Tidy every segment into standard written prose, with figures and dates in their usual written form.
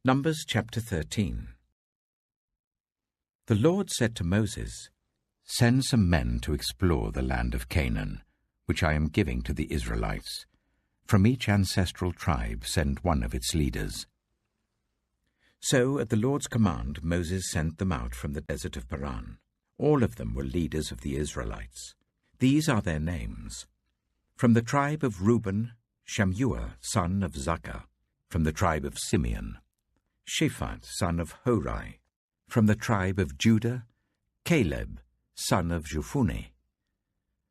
Numbers chapter 13. The Lord said to Moses, "Send some men to explore the land of Canaan, which I am giving to the Israelites. From each ancestral tribe send one of its leaders." So at the Lord's command Moses sent them out from the desert of Paran. All of them were leaders of the Israelites. These are their names. From the tribe of Reuben, Shammua, son of Zakkar. From the tribe of Simeon, Shaphat, son of Hori. From the tribe of Judah, Caleb, son of Jephunneh.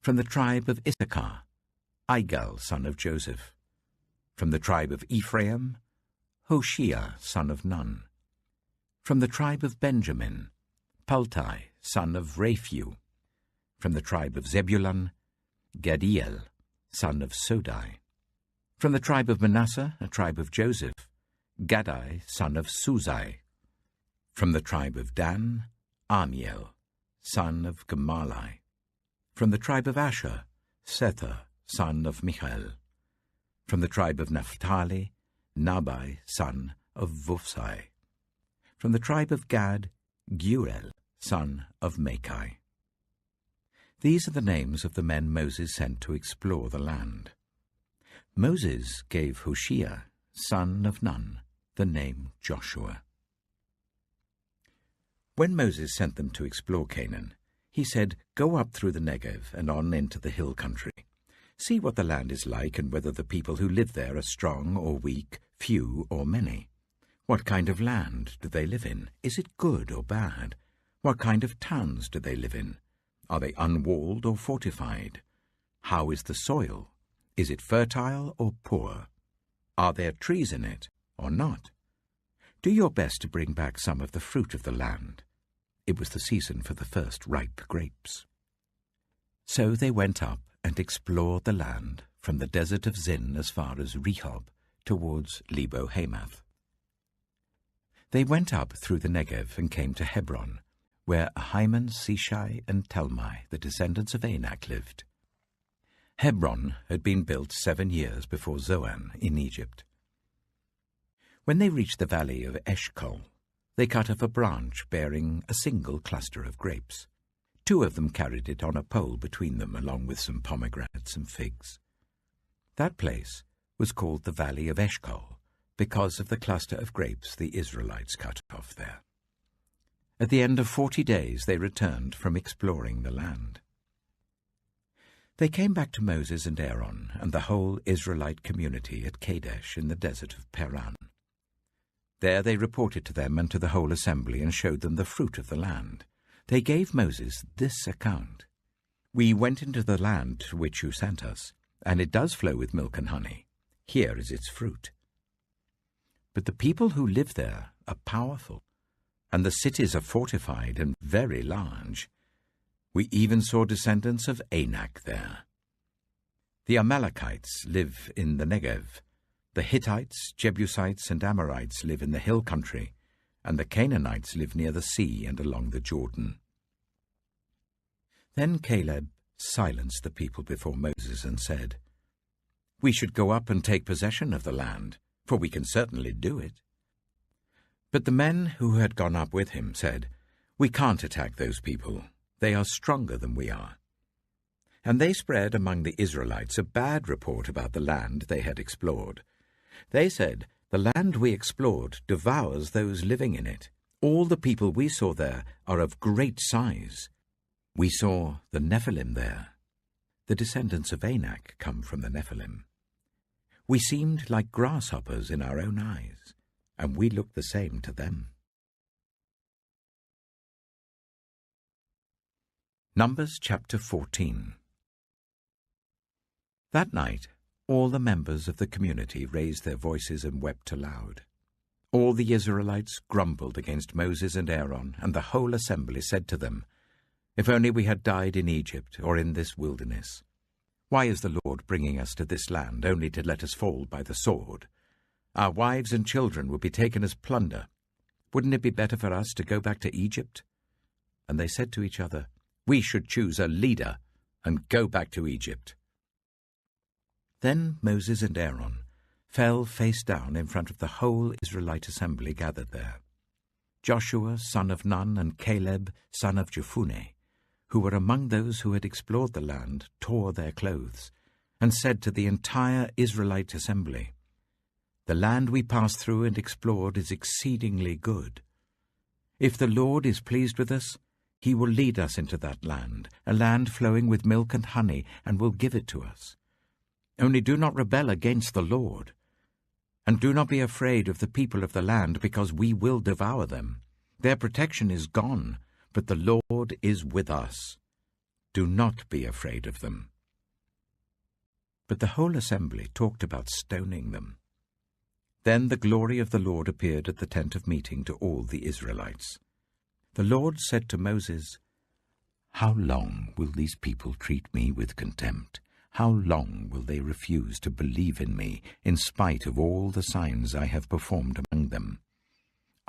From the tribe of Issachar, Igal, son of Joseph. From the tribe of Ephraim, Hoshea, son of Nun. From the tribe of Benjamin, Paltai, son of Raphu. From the tribe of Zebulun, Gadiel, son of Sodai. From the tribe of Manasseh, a tribe of Joseph, Gadai, son of Suzai. From the tribe of Dan, Amiel, son of Gemalli. From the tribe of Asher, Sethur, son of Michael. From the tribe of Naphtali, Nabai, son of Vusai. From the tribe of Gad, Geuel, son of Machai. These are the names of the men Moses sent to explore the land. Moses gave Hoshea, son of Nun, the name Joshua. When Moses sent them to explore Canaan, he said, "Go up through the Negev and on into the hill country. See what the land is like and whether the people who live there are strong or weak, few or many. What kind of land do they live in? Is it good or bad? What kind of towns do they live in? Are they unwalled or fortified? How is the soil? Is it fertile or poor? Are there trees in it or not? Do your best to bring back some of the fruit of the land." It was the season for the first ripe grapes. So they went up and explored the land from the desert of Zin as far as Rehob, towards Lebo-Hamath. They went up through the Negev and came to Hebron, where Ahiman, Sheshai, and Talmai, the descendants of Anak, lived. Hebron had been built 7 years before Zoan in Egypt. When they reached the valley of Eshcol, they cut off a branch bearing a single cluster of grapes. 2 of them carried it on a pole between them, along with some pomegranates and figs. That place was called the Valley of Eshcol because of the cluster of grapes the Israelites cut off there. At the end of 40 days they returned from exploring the land. They came back to Moses and Aaron and the whole Israelite community at Kadesh in the desert of Paran. There they reported to them and to the whole assembly and showed them the fruit of the land. They gave Moses this account: "We went into the land to which you sent us, and it does flow with milk and honey. Here is its fruit. But the people who live there are powerful, and the cities are fortified and very large. We even saw descendants of Anak there. The Amalekites live in the Negev. The Hittites, Jebusites, and Amorites live in the hill country, and the Canaanites live near the sea and along the Jordan." Then Caleb silenced the people before Moses and said, "We should go up and take possession of the land, for we can certainly do it." But the men who had gone up with him said, "We can't attack those people. They are stronger than we are." And they spread among the Israelites a bad report about the land they had explored. They said, "The land we explored devours those living in it. All the people we saw there are of great size. We saw the Nephilim there. The descendants of Anak come from the Nephilim. We seemed like grasshoppers in our own eyes, and we looked the same to them." Numbers chapter 14. That night, all the members of the community raised their voices and wept aloud. All the Israelites grumbled against Moses and Aaron, and the whole assembly said to them, "If only we had died in Egypt or in this wilderness. Why is the Lord bringing us to this land only to let us fall by the sword? Our wives and children would be taken as plunder. Wouldn't it be better for us to go back to Egypt?" And they said to each other, "We should choose a leader and go back to Egypt." Then Moses and Aaron fell face down in front of the whole Israelite assembly gathered there. Joshua, son of Nun, and Caleb, son of Jephunneh, who were among those who had explored the land, tore their clothes, and said to the entire Israelite assembly, "The land we passed through and explored is exceedingly good. If the Lord is pleased with us, he will lead us into that land, a land flowing with milk and honey, and will give it to us. Only do not rebel against the Lord, and do not be afraid of the people of the land, because we will devour them. Their protection is gone, but the Lord is with us. Do not be afraid of them." But the whole assembly talked about stoning them. Then the glory of the Lord appeared at the tent of meeting to all the Israelites. The Lord said to Moses, "How long will these people treat me with contempt? How long will they refuse to believe in me, in spite of all the signs I have performed among them?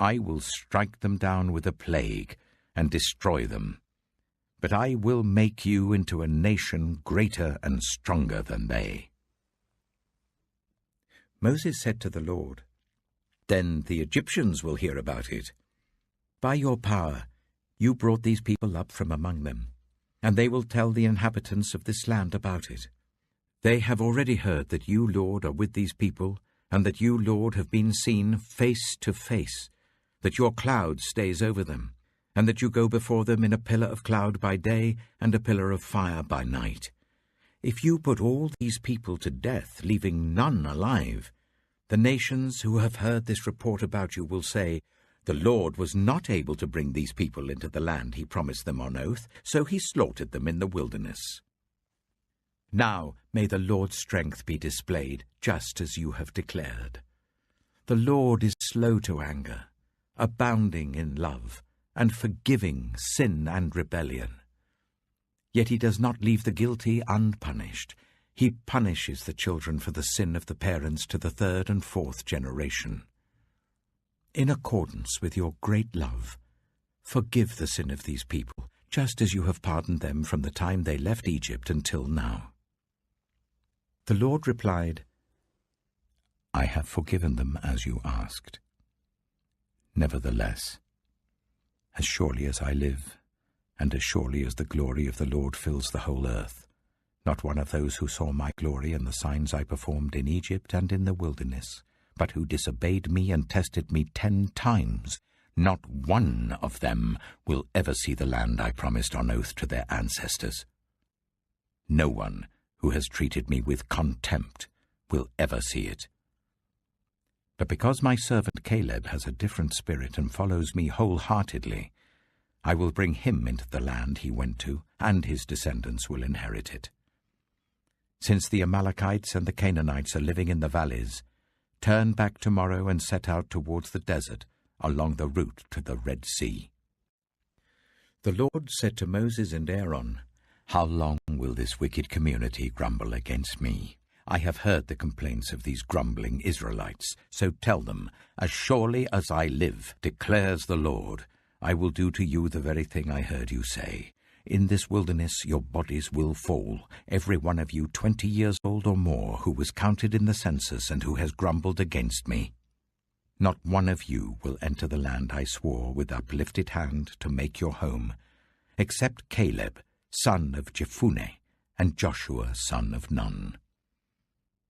I will strike them down with a plague and destroy them. But I will make you into a nation greater and stronger than they." Moses said to the Lord, "Then the Egyptians will hear about it. By your power you brought these people up from among them, and they will tell the inhabitants of this land about it. They have already heard that you, Lord, are with these people, and that you, Lord, have been seen face to face, that your cloud stays over them, and that you go before them in a pillar of cloud by day and a pillar of fire by night. If you put all these people to death, leaving none alive, the nations who have heard this report about you will say, 'The Lord was not able to bring these people into the land he promised them on oath, so he slaughtered them in the wilderness.' Now may the Lord's strength be displayed, just as you have declared. The Lord is slow to anger, abounding in love, and forgiving sin and rebellion. Yet he does not leave the guilty unpunished. He punishes the children for the sin of the parents to the third and fourth generation. In accordance with your great love, forgive the sin of these people, just as you have pardoned them from the time they left Egypt until now." The Lord replied, "I have forgiven them as you asked. Nevertheless, as surely as I live, and as surely as the glory of the Lord fills the whole earth, not one of those who saw my glory and the signs I performed in Egypt and in the wilderness, but who disobeyed me and tested me 10 times, not one of them will ever see the land I promised on oath to their ancestors. No one who has treated me with contempt will ever see it. But because my servant Caleb has a different spirit and follows me wholeheartedly, I will bring him into the land he went to, and his descendants will inherit it. Since the Amalekites and the Canaanites are living in the valleys, turn back tomorrow and set out towards the desert, along the route to the Red Sea." The Lord said to Moses and Aaron, "How long will this wicked community grumble against me? I have heard the complaints of these grumbling Israelites, so tell them, 'As surely as I live, declares the Lord, I will do to you the very thing I heard you say. In this wilderness your bodies will fall, every one of you 20 years old or more, who was counted in the census and who has grumbled against me. Not one of you will enter the land I swore with uplifted hand to make your home, except Caleb, son of Jephunneh, and Joshua, son of Nun.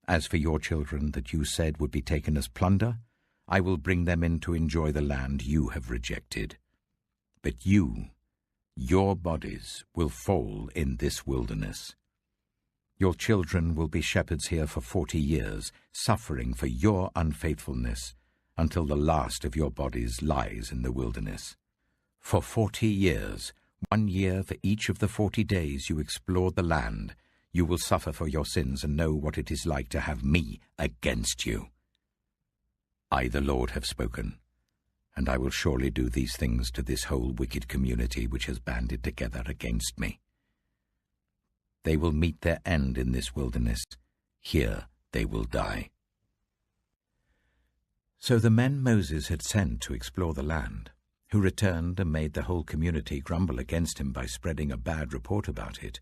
As for your children that you said would be taken as plunder, I will bring them in to enjoy the land you have rejected. But you, your bodies, will fall in this wilderness. Your children will be shepherds here for 40 years, suffering for your unfaithfulness, until the last of your bodies lies in the wilderness. For 40 years, 1 year for each of the 40 days you explored the land, you will suffer for your sins and know what it is like to have me against you. I, the Lord, have spoken, and I will surely do these things to this whole wicked community which has banded together against me. They will meet their end in this wilderness. Here they will die." So the men Moses had sent to explore the land, who returned and made the whole community grumble against him by spreading a bad report about it,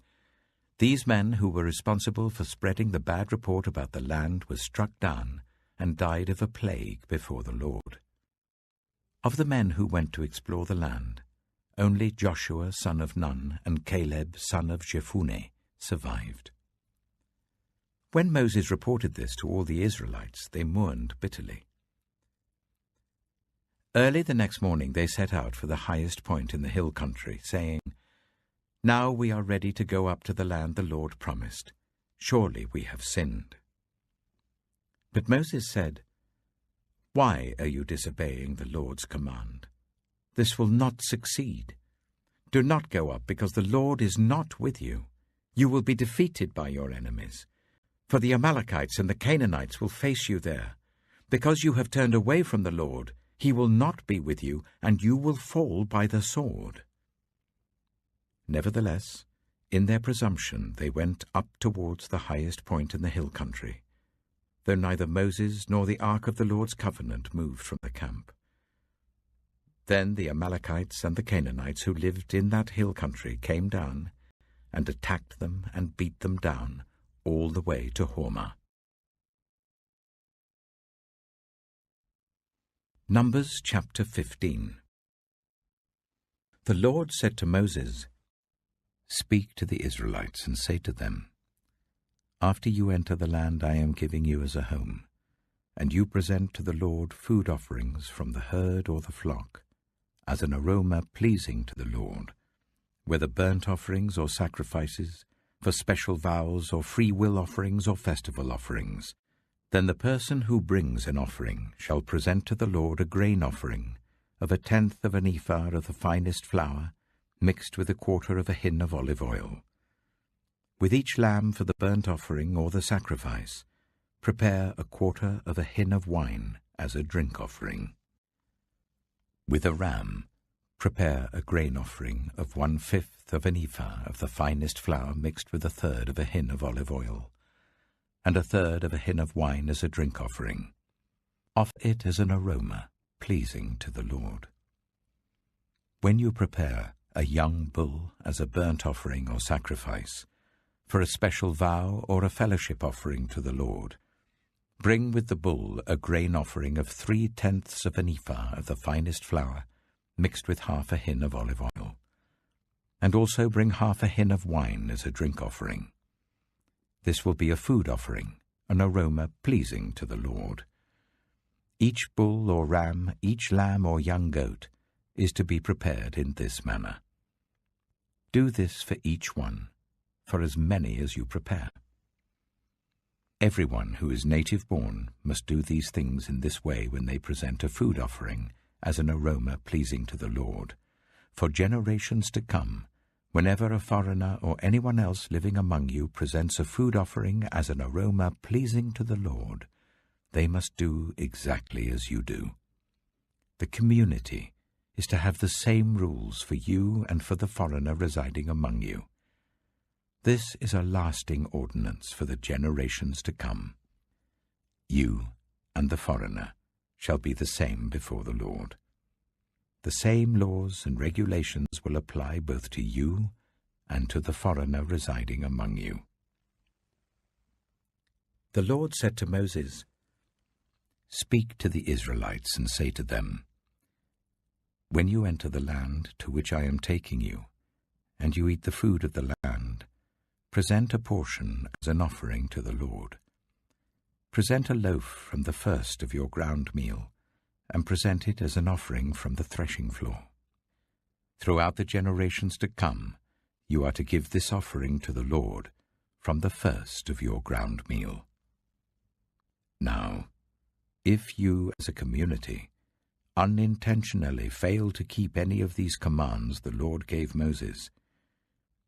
these men who were responsible for spreading the bad report about the land were struck down, and died of a plague before the Lord. Of the men who went to explore the land, only Joshua son of Nun and Caleb son of Jephunneh survived. When Moses reported this to all the Israelites, they mourned bitterly. Early the next morning they set out for the highest point in the hill country, saying, "Now we are ready to go up to the land the Lord promised. Surely we have sinned." But Moses said, "Why are you disobeying the Lord's command? This will not succeed. Do not go up, because the Lord is not with you. You will be defeated by your enemies. For the Amalekites and the Canaanites will face you there. Because you have turned away from the Lord, he will not be with you, and you will fall by the sword." Nevertheless, in their presumption they went up towards the highest point in the hill country, though neither Moses nor the ark of the Lord's covenant moved from the camp. Then the Amalekites and the Canaanites who lived in that hill country came down and attacked them and beat them down all the way to Hormah. Numbers chapter 15. The Lord said to Moses, "Speak to the Israelites and say to them, After you enter the land I am giving you as a home, and you present to the Lord food offerings from the herd or the flock, as an aroma pleasing to the Lord, whether burnt offerings or sacrifices, for special vows or free will offerings or festival offerings, then the person who brings an offering shall present to the Lord a grain offering of 1/10 of an ephah of the finest flour, mixed with 1/4 of a hin of olive oil. With each lamb for the burnt offering or the sacrifice, prepare 1/4 of a hin of wine as a drink offering. With a ram, prepare a grain offering of 1/5 of an ephah of the finest flour mixed with 1/3 of a hin of olive oil, and 1/3 of a hin of wine as a drink offering. Offer it as an aroma pleasing to the Lord. When you prepare a young bull as a burnt offering or sacrifice, for a special vow or a fellowship offering to the Lord, bring with the bull a grain offering of 3/10 of an ephah of the finest flour, mixed with 1/2 a hin of olive oil, and also bring 1/2 a hin of wine as a drink offering. This will be a food offering, an aroma pleasing to the Lord. Each bull or ram, each lamb or young goat is to be prepared in this manner. Do this for each one, for as many as you prepare. Everyone who is native-born must do these things in this way when they present a food offering as an aroma pleasing to the Lord. For generations to come, whenever a foreigner or anyone else living among you presents a food offering as an aroma pleasing to the Lord, they must do exactly as you do. The community is to have the same rules for you and for the foreigner residing among you. This is a lasting ordinance for the generations to come. You and the foreigner shall be the same before the Lord. The same laws and regulations will apply both to you and to the foreigner residing among you. The Lord said to Moses, "Speak to the Israelites and say to them, When you enter the land to which I am taking you, and you eat the food of the land, present a portion as an offering to the Lord. Present a loaf from the first of your ground meal, and present it as an offering from the threshing floor. Throughout the generations to come, you are to give this offering to the Lord from the first of your ground meal. Now, if you as a community unintentionally fail to keep any of these commands the Lord gave Moses,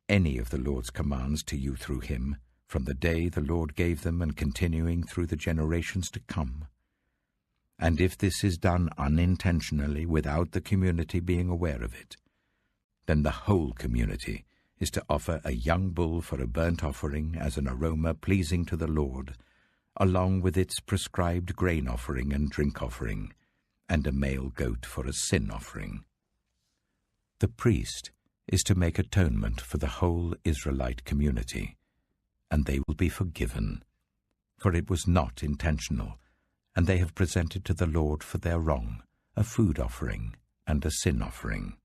any of the Lord's commands to you through him, from the day the Lord gave them and continuing through the generations to come, and if this is done unintentionally without the community being aware of it, then the whole community is to offer a young bull for a burnt offering as an aroma pleasing to the Lord, along with its prescribed grain offering and drink offering, and a male goat for a sin offering. The priest is to make atonement for the whole Israelite community, and they will be forgiven, for it was not intentional, and they have presented to the Lord for their wrong a food offering and a sin offering.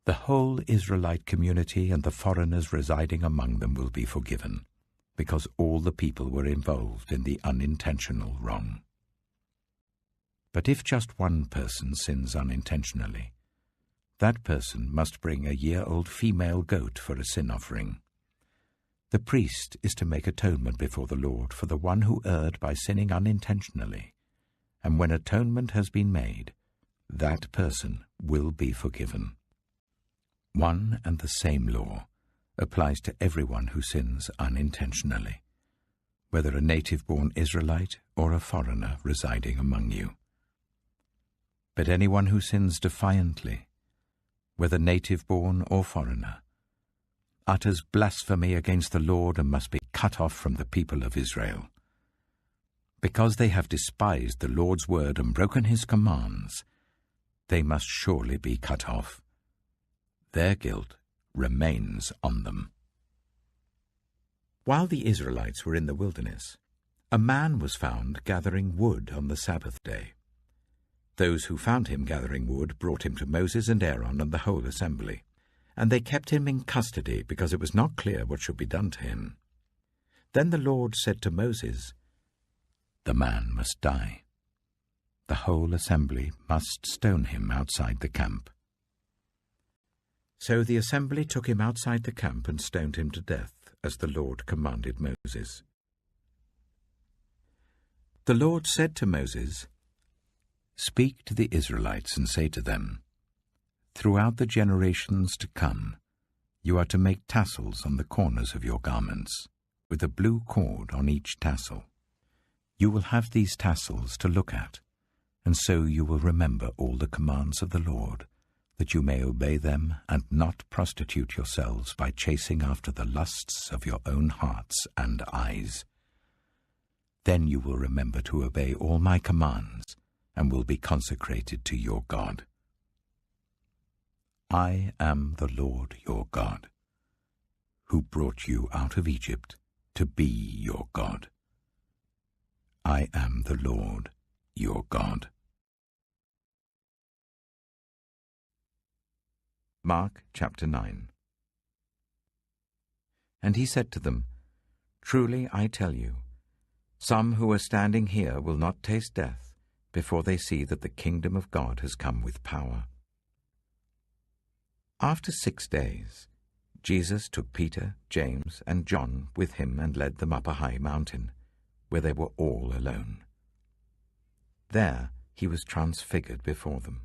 The whole Israelite community and the foreigners residing among them will be forgiven, because all the people were involved in the unintentional wrong. But if just one person sins unintentionally, that person must bring a year-old female goat for a sin offering. The priest is to make atonement before the Lord for the one who erred by sinning unintentionally, and when atonement has been made, that person will be forgiven. One and the same law applies to everyone who sins unintentionally, whether a native-born Israelite or a foreigner residing among you. But anyone who sins defiantly, whether native-born or foreigner, utters blasphemy against the Lord and must be cut off from the people of Israel. Because they have despised the Lord's word and broken his commands, they must surely be cut off. Their guilt remains on them. While the Israelites were in the wilderness, a man was found gathering wood on the Sabbath day. Those who found him gathering wood brought him to Moses and Aaron and the whole assembly, and they kept him in custody because it was not clear what should be done to him. Then the Lord said to Moses, "The man must die. The whole assembly must stone him outside the camp." So the assembly took him outside the camp and stoned him to death, as the Lord commanded Moses. The Lord said to Moses, "Speak to the Israelites and say to them, throughout the generations to come, you are to make tassels on the corners of your garments, with a blue cord on each tassel. You will have these tassels to look at, and so you will remember all the commands of the Lord, that you may obey them and not prostitute yourselves by chasing after the lusts of your own hearts and eyes. Then you will remember to obey all my commands and will be consecrated to your God. I am the Lord your God, who brought you out of Egypt to be your God. I am the Lord your God." Mark chapter 9. And he said to them, "Truly I tell you, some who are standing here will not taste death before they see that the kingdom of God has come with power." After 6 days, Jesus took Peter, James, and John with him and led them up a high mountain, where they were all alone. There he was transfigured before them.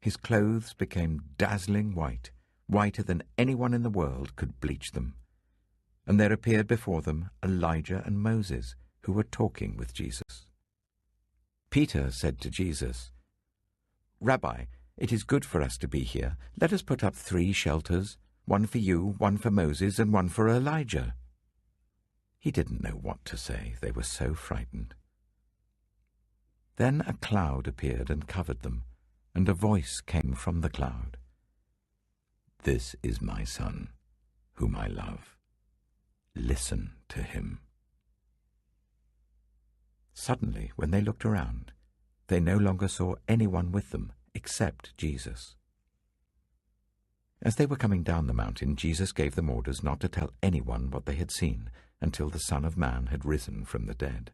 His clothes became dazzling white, whiter than anyone in the world could bleach them. And there appeared before them Elijah and Moses, who were talking with Jesus. Peter said to Jesus, "Rabbi, it is good for us to be here. Let us put up 3 shelters, one for you, one for Moses, and one for Elijah." He didn't know what to say. They were so frightened. Then a cloud appeared and covered them, and a voice came from the cloud. "This is my son, whom I love. Listen to him." Suddenly, when they looked around, they no longer saw anyone with them except Jesus. As they were coming down the mountain, Jesus gave them orders not to tell anyone what they had seen until the Son of Man had risen from the dead.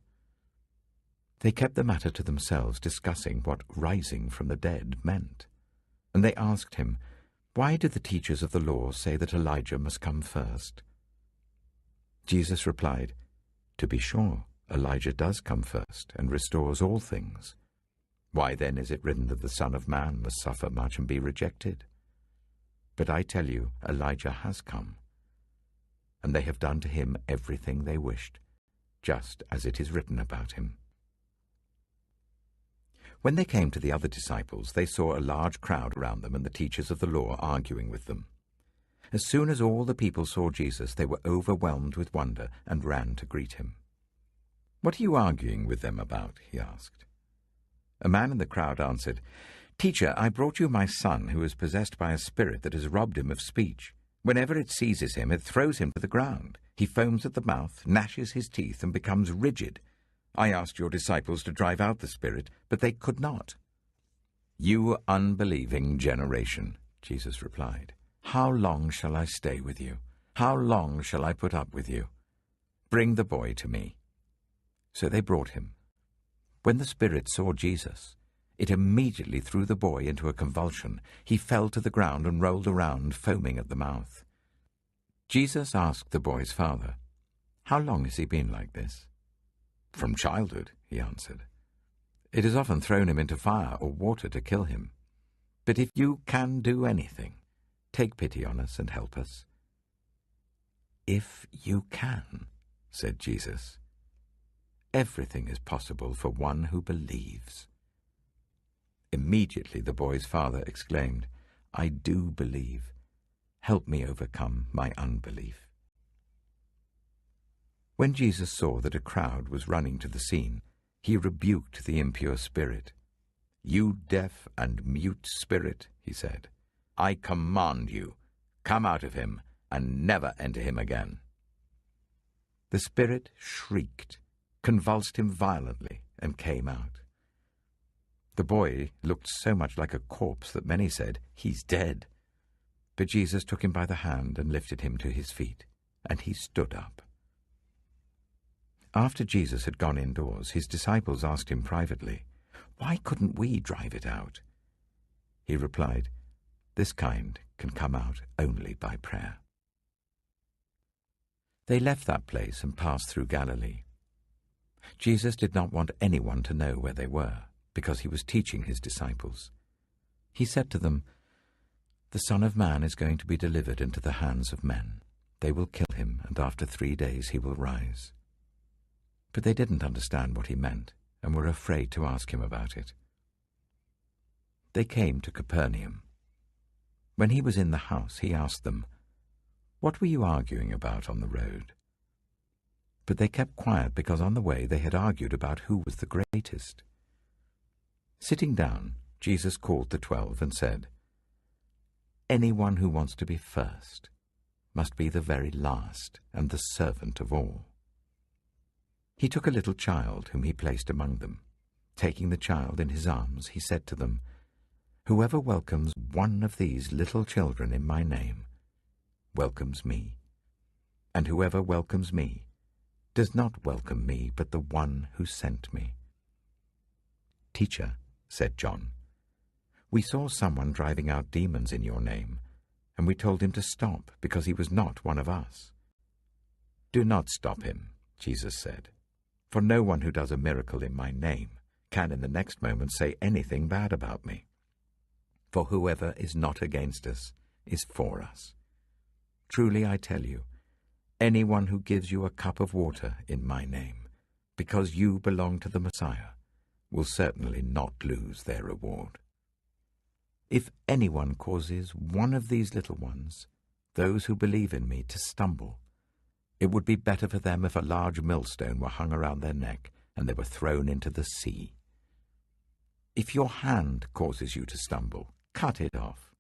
They kept the matter to themselves, discussing what rising from the dead meant. And they asked him, "Why do the teachers of the law say that Elijah must come first?" Jesus replied, "To be sure, Elijah does come first and restores all things. Why then is it written that the Son of Man must suffer much and be rejected? But I tell you, Elijah has come, and they have done to him everything they wished, just as it is written about him." When they came to the other disciples, they saw a large crowd around them and the teachers of the law arguing with them. As soon as all the people saw Jesus, they were overwhelmed with wonder and ran to greet him. "What are you arguing with them about?" he asked. A man in the crowd answered, "Teacher, I brought you my son, who is possessed by a spirit that has robbed him of speech. Whenever it seizes him, it throws him to the ground. He foams at the mouth, gnashes his teeth, and becomes rigid. I asked your disciples to drive out the spirit, but they could not." "You unbelieving generation," Jesus replied, "how long shall I stay with you? How long shall I put up with you? Bring the boy to me." So they brought him. When the spirit saw Jesus, it immediately threw the boy into a convulsion. He fell to the ground and rolled around, foaming at the mouth. Jesus asked the boy's father, "How long has he been like this?" "From childhood," he answered. "It has often thrown him into fire or water to kill him. But if you can do anything, take pity on us and help us." "If you can," said Jesus. "Everything is possible for one who believes." Immediately the boy's father exclaimed, "I do believe. Help me overcome my unbelief." When Jesus saw that a crowd was running to the scene, he rebuked the impure spirit. "You deaf and mute spirit," he said, "I command you, come out of him and never enter him again." The spirit shrieked, convulsed him violently, and came out. The boy looked so much like a corpse that many said, "He's dead." But Jesus took him by the hand and lifted him to his feet, and he stood up. After Jesus had gone indoors, his disciples asked him privately, "Why couldn't we drive it out?" He replied, "This kind can come out only by prayer." They left that place and passed through Galilee. Jesus did not want anyone to know where they were, because he was teaching his disciples. He said to them, "The Son of Man is going to be delivered into the hands of men. They will kill him, and after 3 days he will rise." But they didn't understand what he meant, and were afraid to ask him about it. They came to Capernaum. When he was in the house, he asked them, "What were you arguing about on the road?" But they kept quiet because on the way they had argued about who was the greatest. Sitting down, Jesus called the 12 and said, "Anyone who wants to be first must be the very last and the servant of all." He took a little child whom he placed among them. Taking the child in his arms, he said to them, "Whoever welcomes one of these little children in my name welcomes me, and whoever welcomes me does not welcome me but the one who sent me." "Teacher," said John, "we saw someone driving out demons in your name, and we told him to stop because he was not one of us." "Do not stop him," Jesus said, "for no one who does a miracle in my name can in the next moment say anything bad about me. For whoever is not against us is for us. Truly I tell you, anyone who gives you a cup of water in my name, because you belong to the Messiah, will certainly not lose their reward. If anyone causes one of these little ones, those who believe in me, to stumble, it would be better for them if a large millstone were hung around their neck and they were thrown into the sea. If your hand causes you to stumble, cut it off.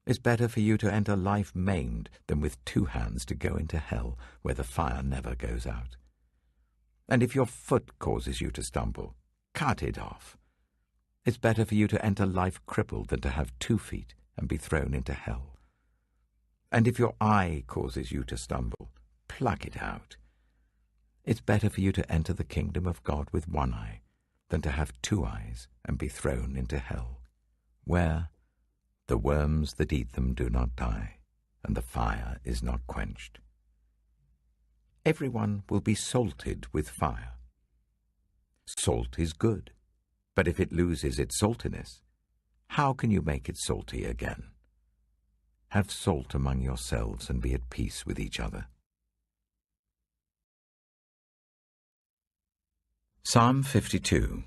It's better for you to enter life maimed than with 2 hands to go into hell, where the fire never goes out. And if your foot causes you to stumble, cut it off. It's better for you to enter life crippled than to have 2 feet and be thrown into hell. And if your eye causes you to stumble, pluck it out. It's better for you to enter the kingdom of God with 1 eye than to have 2 eyes and be thrown into hell, where the worms that eat them do not die, and the fire is not quenched. Everyone will be salted with fire. Salt is good, but if it loses its saltiness, how can you make it salty again? Have salt among yourselves and be at peace with each other. Psalm 52.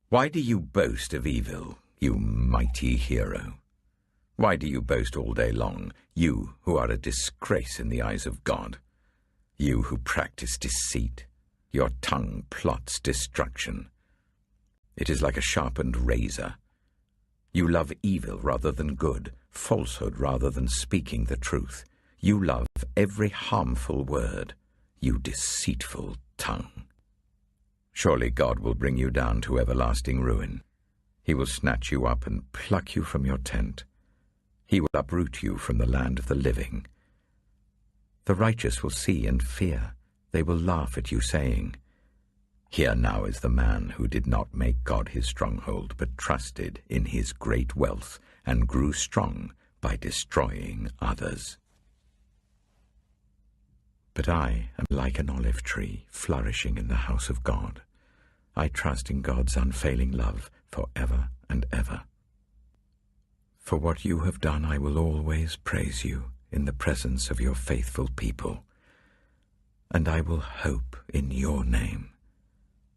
Why do you boast of evil, you mighty hero? Why do you boast all day long, you who are a disgrace in the eyes of God? You who practice deceit, your tongue plots destruction. It is like a sharpened razor. You love evil rather than good, falsehood rather than speaking the truth. You love every harmful word, you deceitful tongue. Surely God will bring you down to everlasting ruin. He will snatch you up and pluck you from your tent. He will uproot you from the land of the living. The righteous will see and fear. They will laugh at you, saying, Here now is the man who did not make God his stronghold, but trusted in his great wealth and grew strong by destroying others. But I am like an olive tree flourishing in the house of God. I trust in God's unfailing love for ever and ever. For what you have done, I will always praise you in the presence of your faithful people, and I will hope in your name,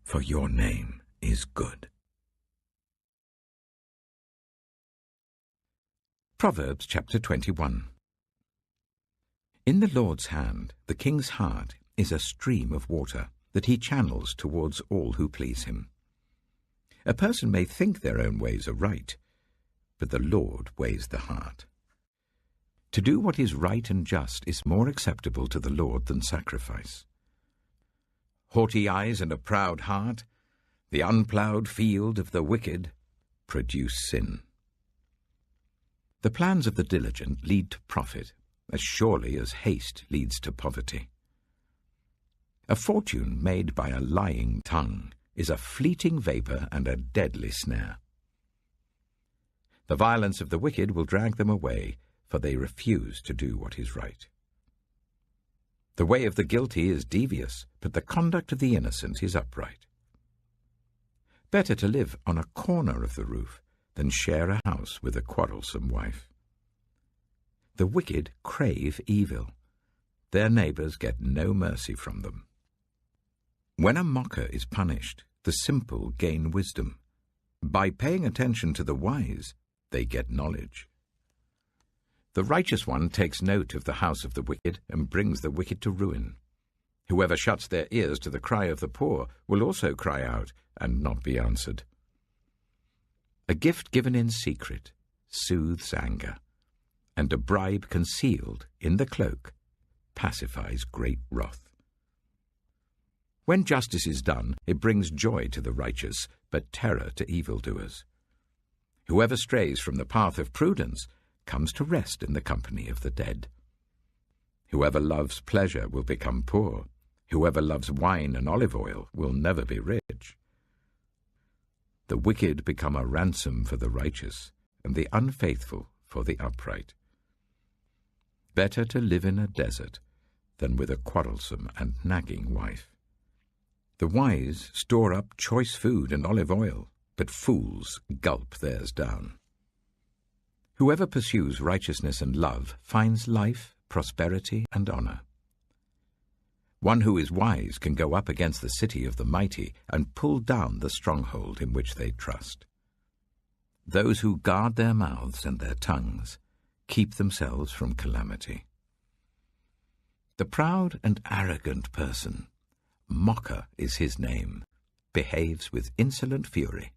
for your name is good. Proverbs chapter 21. In the Lord's hand, the king's heart is a stream of water that he channels towards all who please him. A person may think their own ways are right, but the Lord weighs the heart. To do what is right and just is more acceptable to the Lord than sacrifice. Haughty eyes and a proud heart, the unploughed field of the wicked, produce sin. The plans of the diligent lead to profit, as surely as haste leads to poverty. A fortune made by a lying tongue is a fleeting vapor and a deadly snare. The violence of the wicked will drag them away, for they refuse to do what is right. The way of the guilty is devious, but the conduct of the innocent is upright. Better to live on a corner of the roof than share a house with a quarrelsome wife. The wicked crave evil. Their neighbors get no mercy from them. When a mocker is punished, the simple gain wisdom. By paying attention to the wise, they get knowledge. The righteous one takes note of the house of the wicked and brings the wicked to ruin. Whoever shuts their ears to the cry of the poor will also cry out and not be answered. A gift given in secret soothes anger, and a bribe concealed in the cloak pacifies great wrath. When justice is done, it brings joy to the righteous, but terror to evildoers. Whoever strays from the path of prudence comes to rest in the company of the dead. Whoever loves pleasure will become poor. Whoever loves wine and olive oil will never be rich. The wicked become a ransom for the righteous, and the unfaithful for the upright. Better to live in a desert than with a quarrelsome and nagging wife. The wise store up choice food and olive oil, but fools gulp theirs down. Whoever pursues righteousness and love finds life, prosperity, and honor. One who is wise can go up against the city of the mighty and pull down the stronghold in which they trust. Those who guard their mouths and their tongues keep themselves from calamity. The proud and arrogant person, mocker is his name, behaves with insolent fury.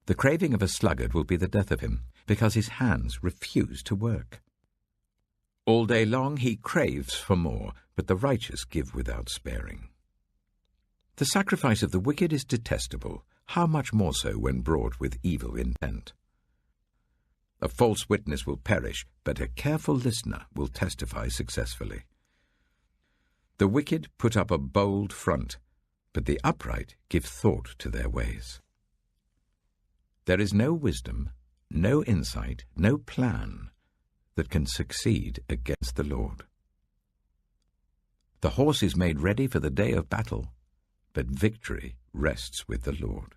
The craving of a sluggard will be the death of him, because his hands refuse to work. All day long he craves for more, but the righteous give without sparing. The sacrifice of the wicked is detestable, how much more so when brought with evil intent. A false witness will perish, but a careful listener will testify successfully. The wicked put up a bold front, but the upright give thought to their ways. There is no wisdom, no insight, no plan that can succeed against the Lord. The horse is made ready for the day of battle, but victory rests with the Lord.